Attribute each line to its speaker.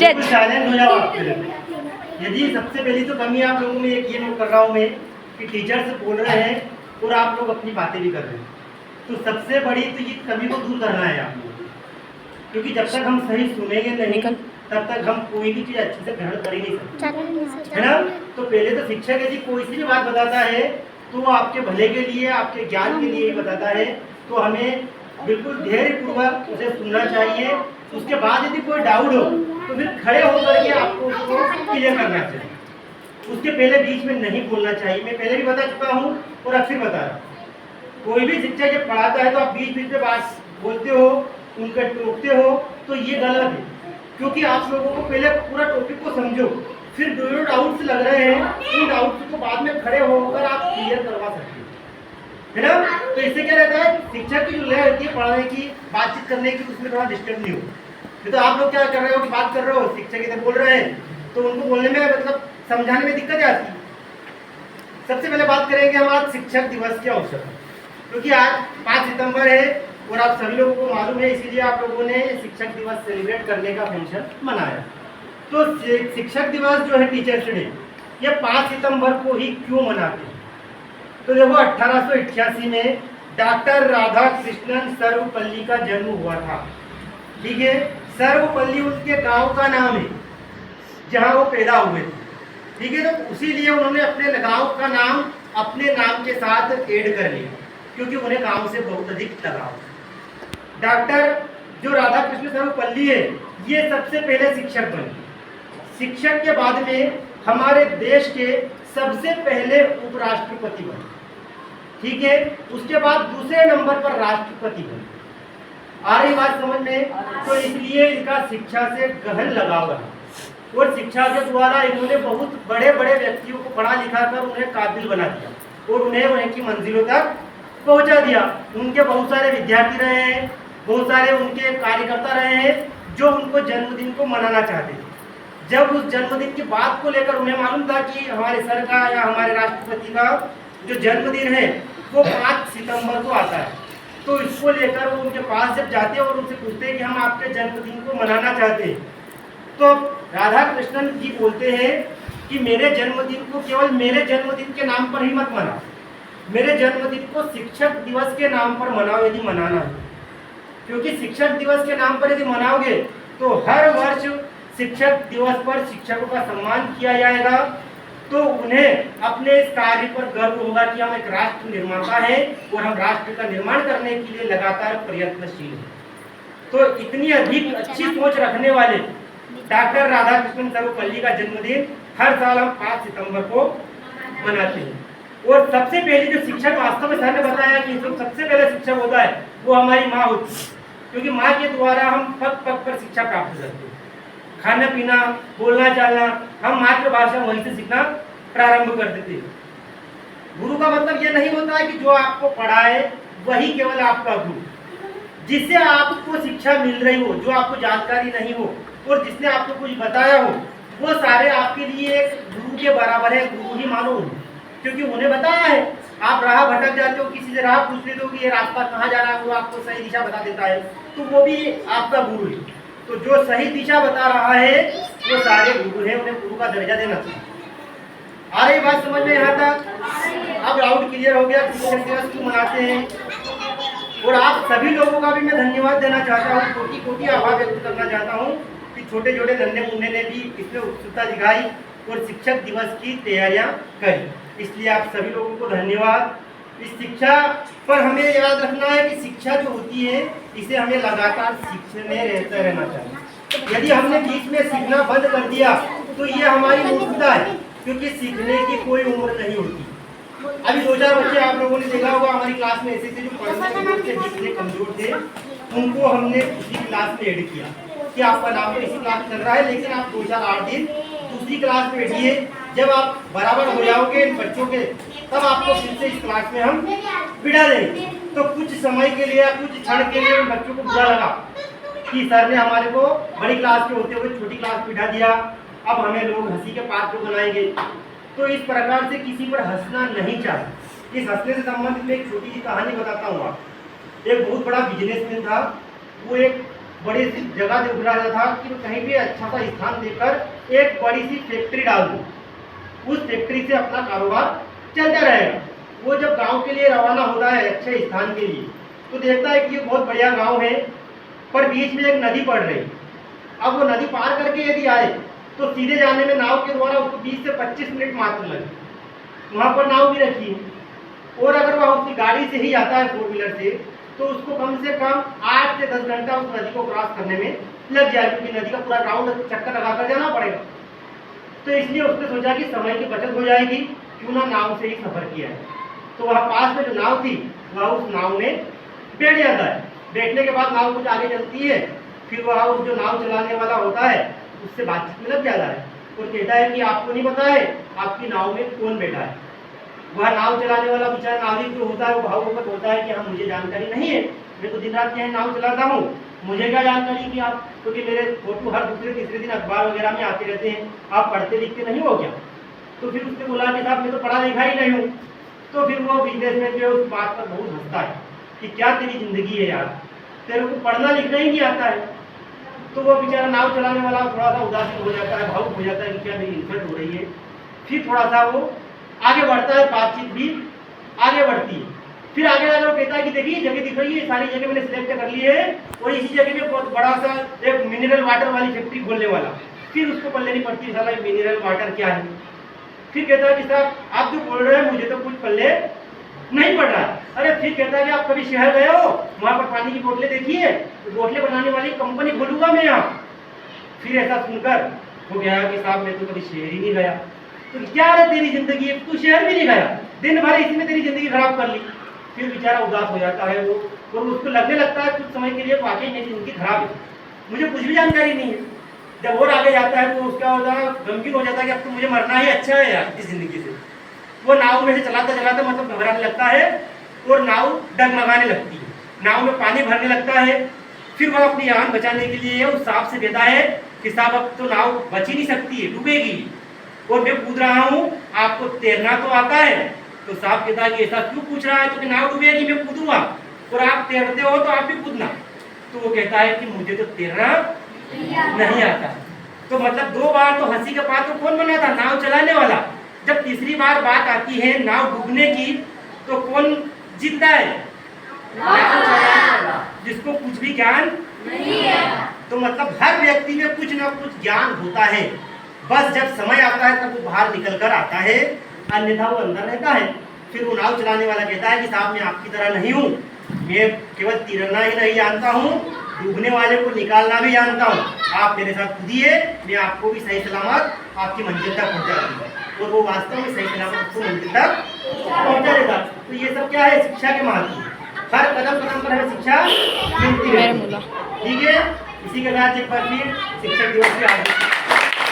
Speaker 1: Silent हो जाओ आप पहले। यदि सबसे पहली तो कमी आप लोगों में एक ये नोट कर रहा हूँ मैं कि टीचर्स बोल रहे हैं और आप लोग अपनी बातें भी कर रहे हैं, तो सबसे बड़ी तो ये कमी को दूर करना है आप लोगों को, क्योंकि जब तक हम सही सुनेंगे नहीं तब तक हम कोई भी चीज़ अच्छे से ग्रहण कर ही नहीं सकते, है ना। तो पहले तो शिक्षक यदि कोई सी भी बात बताता है तो वो आपके भले के लिए, आपके ज्ञान के लिए ही बताता है, तो हमें बिल्कुल धैर्यपूर्वक उसे सुनना चाहिए। उसके बाद यदि कोई डाउट हो तो फिर खड़े होकर के आपको उसको क्लियर करना चाहिए, उसके पहले बीच में नहीं बोलना चाहिए। मैं पहले भी बता चुका हूँ और अब फिर बता रहा हूँ, कोई भी शिक्षक जब पढ़ाता है तो आप बीच बीच में बात बोलते हो, उनका टोकते हो, तो ये गलत है, क्योंकि आप लोगों को पहले पूरा टॉपिक को समझो, फिर जो डाउट्स लग रहे हैं उन डाउट्स को बाद में खड़े होकर आप क्लियर करवा सकते हो, है ना। तो इससे क्या रहता है, शिक्षक की जो लय होती है पढ़ाने की, बातचीत करने की, उसमें थोड़ा डिस्टर्ब नहीं हो। तो आप लोग क्या कर रहे हो कि बात कर रहे हो, शिक्षक इधर बोल रहे हैं तो उनको बोलने में मतलब समझाने में दिक्कत आती है। सबसे पहले बात करेंगे हम आज शिक्षक दिवस के अवसर पर, क्योंकि आज 5 सितंबर है और आप सभी लोगों को मालूम है, इसीलिए आप लोगों ने शिक्षक दिवस सेलिब्रेट करने का फंक्शन मनाया। तो शिक्षक दिवस जो है टीचर्स डे, ये 5 सितंबर को ही क्यों मनाते हैं? तो देखो 1888 में डॉक्टर राधाकृष्णन सर्वपल्ली का जन्म हुआ था, ठीक है। सर्वपल्ली उनके गांव का नाम है जहां वो पैदा हुए थे, ठीक है। तो उसीलिए उन्होंने अपने गांव का नाम अपने नाम के साथ ऐड कर लिया, क्योंकि उन्हें गांव से बहुत अधिक लगाव। डॉक्टर जो राधाकृष्ण सर्वपल्ली है, ये सबसे पहले शिक्षक बने। शिक्षक के बाद में हमारे देश के सबसे पहले उपराष्ट्रपति बने, ठीक है। उसके बाद दूसरे नंबर पर राष्ट्रपति बने। आ रही बात समझ में? तो इसलिए इनका शिक्षा से गहन लगाव है और शिक्षा के द्वारा इन्होंने बहुत बड़े बड़े व्यक्तियों को पढ़ा लिखा कर उन्हें काबिल बना दिया और उन्हें उनकी मंजिलों तक पहुंचा दिया। उनके बहुत सारे विद्यार्थी रहे हैं, बहुत सारे उनके कार्यकर्ता रहे हैं जो उनको जन्मदिन को मनाना चाहते थे। जब उस जन्मदिन की बात को लेकर उन्हें मालूम था कि हमारे सर का या हमारे राष्ट्रपति का जो जन्मदिन है वो 5 सितंबर को आता है, तो इसको लेकर वो उनके पास जब जाते हैं और उनसे पूछते हैं कि हम आपके जन्मदिन को मनाना चाहते हैं, तो राधा कृष्णन जी बोलते हैं कि मेरे जन्मदिन को केवल मेरे जन्मदिन के नाम पर ही मत मनाओ, मेरे जन्मदिन को शिक्षक दिवस के नाम पर मनाओ यदि मनाना है। क्योंकि शिक्षक दिवस के नाम पर यदि मनाओगे तो हर वर्ष शिक्षक दिवस पर शिक्षकों का सम्मान किया जाएगा, तो उन्हें अपने इस कार्य पर गर्व होगा कि हम एक राष्ट्र निर्माता हैं और हम राष्ट्र का निर्माण करने के लिए लगातार प्रयत्नशील हैं। तो इतनी अधिक अच्छी सोच रखने वाले डॉक्टर राधाकृष्णन सर्वपल्ली का जन्मदिन हर साल हम 5 सितंबर को मनाते हैं। और सबसे पहले जो शिक्षक, वास्तव में सर ने बताया कि जो सबसे पहले शिक्षक होता है वो हमारी माँ होती है, क्योंकि माँ के द्वारा हम पग पग पर शिक्षा प्राप्त करते हैं। खाना पीना, बोलना चालना, हम मातृभाषा वहीं से सीखना प्रारंभ कर देते हैं। गुरु का मतलब ये नहीं होता है कि जो आपको पढ़ाए वही केवल आपका गुरु, जिससे आपको शिक्षा मिल रही हो, जो आपको जानकारी नहीं हो और जिसने आपको कुछ बताया हो, वो सारे आपके लिए एक गुरु के बराबर है, गुरु ही मानो, क्योंकि उन्हें बताया है। आप राह भटक जाते हो, किसी से राह पूछ लेते हो कि ये रास्ता कहाँ जाना है, वो आपको सही दिशा बता देता है, तो वो भी आपका गुरु है। तो जो सही दिशा बता रहा है वो सारे गुरु हैं, उन्हें गुरु का दर्जा देना चाहिए। आ रही बात समझ में यहाँ तक? अब डाउट क्लियर हो गया शिक्षक दिवस क्यों मनाते हैं। और आप सभी लोगों का भी मैं धन्यवाद देना चाहता हूँ, कोटि कोटि आभार व्यक्त करना चाहता हूँ कि छोटे छोटे नन्हे मुन्ने ने भी इसमें उत्सुकता दिखाई और शिक्षक दिवस की तैयारियाँ करी, इसलिए आप सभी लोगों को धन्यवाद। इस शिक्षा पर हमें याद रखना है कि शिक्षा जो होती है इसे हमें लगातार सीखने रहते रहना चाहिए। यदि हमने बीच में सीखना बंद कर दिया तो ये हमारी मूर्खता है, क्योंकि सीखने की कोई उम्र नहीं होती। अभी 2-4 बच्चे आप लोगों ने देखा होगा हमारी क्लास में ऐसे थे जो पढ़ने में जितने कमजोर थे, उनको हमने दूसरी क्लास में ऐड किया कि आपका नाम तो इसी क्लास में चल रहा है, लेकिन आप 2-4-8 दिन दूसरी क्लास में बैठिए। जब आप बराबर हो जाओगे इन बच्चों के, तब आपको फिर से इस क्लास में हम बिठा देंगे। तो कुछ समय के लिए, कुछ क्षण के लिए उन बच्चों को बुरा लगा कि सर ने हमारे को बड़ी क्लास के होते हुए छोटी क्लास बिठा दिया, अब हमें लोग हंसी के पात्र बनाएंगे। तो इस प्रकार से किसी पर हंसना नहीं चाहिए। इस हंसने से संबंधित में एक छोटी सी कहानी बताता हूँ। आप, एक बहुत बड़ा बिजनेसमैन था, वो एक बड़ी सी जगह ढूंढ रहा था कि मैं कहीं भी अच्छा सा स्थान देकर एक बड़ी सी फैक्ट्री डाल दूँ, उस फैक्ट्री से अपना कारोबार चलता रहेगा। वो जब गांव के लिए रवाना होता है अच्छे स्थान के लिए, तो देखता है कि ये बहुत बढ़िया गांव है, पर बीच में एक नदी पड़ रही। अब वो नदी पार करके यदि आए तो सीधे जाने में नाव के द्वारा उसको 20 से 25 मिनट मात्र लगे। वहाँ पर नाव भी रखी है, और अगर वह उसकी गाड़ी से ही आता है 4 व्हीलर से, तो उसको कम से कम 8 से 10 घंटा उस नदी को क्रॉस करने में लग जाए, क्योंकि नदी का पूरा राउंड चक्कर लगाकर जाना पड़ेगा। तो इसलिए उसने सोचा कि समय की बचत हो जाएगी, क्यों ना नाव से ही सफर किया है। तो वह पास में जो नाव थी वह उस नाव में बैठ जाता है। बैठने के बाद नाव कुछ आगे चलती है, फिर वह उस जो नाव चलाने वाला होता है उससे बातचीत में लग जाता है और कहता है कि आपको नहीं पता है आपकी नाव में कौन बैठा है। वह नाव चलाने वाला बेचारा नाविक जो होता है वो भाव होकर होता है कि हाँ मुझे जानकारी नहीं है, मैं तो दिन रात यहीं नाव चलाता हूँ, मुझे क्या जानकारी कि आप, क्योंकि मेरे फोटो हर दूसरे तीसरे दिन अखबार वगैरह में आते रहते हैं, आप पढ़ते लिखते नहीं हो क्या। तो फिर उसने बोला कि साहब मैं तो पढ़ा लिखा ही नहीं हूँ। तो फिर वो बिजनेसमैन जो है उस बात पर बहुत हंसता है कि क्या तेरी जिंदगी है यार, तेरे को पढ़ना लिखना ही नहीं आता है। तो वो बेचारा नाव चलाने वाला थोड़ा सा उदासीन हो जाता है, भावुक हो जाता है कि क्या मेरी इंसल्ट हो रही है। फिर थोड़ा सा वो आगे बढ़ता है, बातचीत भी आगे बढ़ती है। फिर आगे वो कहता है कि देखिए जगह दिख रही है, सारी जगह मैंने सिलेक्ट कर ली है, और इसी जगह में बहुत बड़ा सा एक मिनरल वाटर वाली फैक्ट्री खोलने वाला। फिर उसको पल्ले नहीं पड़ती साला मिनरल वाटर क्या है। फिर कहता है कि साहब आप जो बोल रहे हैं मुझे तो कुछ पल्ले नहीं पड़ रहा। अरे फिर कहता है कि आप कभी शहर गए हो, वहां पर पानी की बोतलें देखी है, तो बोतलें बनाने वाली कंपनी खोलूंगा मैं यहाँ। फिर ऐसा सुनकर वो गया कि साहब मैं तो कभी शहर ही नहीं गया। तो क्या है तेरी जिंदगी, तू शहर भी नहीं गया, दिन भर इसी में तेरी जिंदगी खराब कर ली। फिर बेचारा उदास हो जाता है वो, और उसको लगने लगता है कुछ समय के लिए वाकई मेरी जिंदगी खराब है, मुझे कुछ भी जानकारी नहीं है। जब और आगे जाता है तो उसका होता है गमगीन हो जाता है कि अब तो मुझे मरना ही अच्छा है यार इस जिंदगी से। वो नाव में से चलाता चलाता मतलब घबराने लगता है और नाव डगमगाने लगती है, नाव में पानी भरने लगता है। फिर वह अपनी जान बचाने के लिए उस सांप से कहता है कि साहब अब तो नाव बच ही नहीं सकती है, डूबेगी, और मैं कूद रहा हूँ, आपको तैरना तो आता है। तो सांप कहता है कि ऐसा क्यों पूछ रहा है, तो कि नाव डूबेगी मैं कूदूंगा, और आप तैरते हो तो आप भी कूदना। तो वो कहता है कि मुझे तो तैरना नहीं आता। तो मतलब 2 बार तो हंसी का पात्र कौन बना था, नाव चलाने वाला। जब तीसरी बार बात आती है नाव डूबने की, तो कौन जीतता है, नाव चलाने वाला, जिसको कुछ भी ज्ञान नहीं है। तो मतलब हर व्यक्ति में कुछ ना कुछ ज्ञान होता है, बस जब समय आता है तब वो बाहर निकल कर आता है, अन्यथा वो अंदर रहता है। फिर वो नाव चलाने वाला कहता है कि साहब मैं आपकी तरह नहीं हूँ, मैं केवल तैरना ही नहीं जानता हूँ, डूबने वाले को निकालना भी जानता हूँ। आप मेरे साथ कूदिए, मैं आपको भी सही सलामत आपकी मंजिल तक पहुँचा दूँगा। और वो वास्तव में सही सलामत उसको मंजिल तक पहुँचा देता। तो ये सब क्या है, शिक्षा के महत्व। हर कदम कदम पर हमें शिक्षा मिलती है, ठीक है। इसी के साथ एक बार फिर शिक्षक दिवस की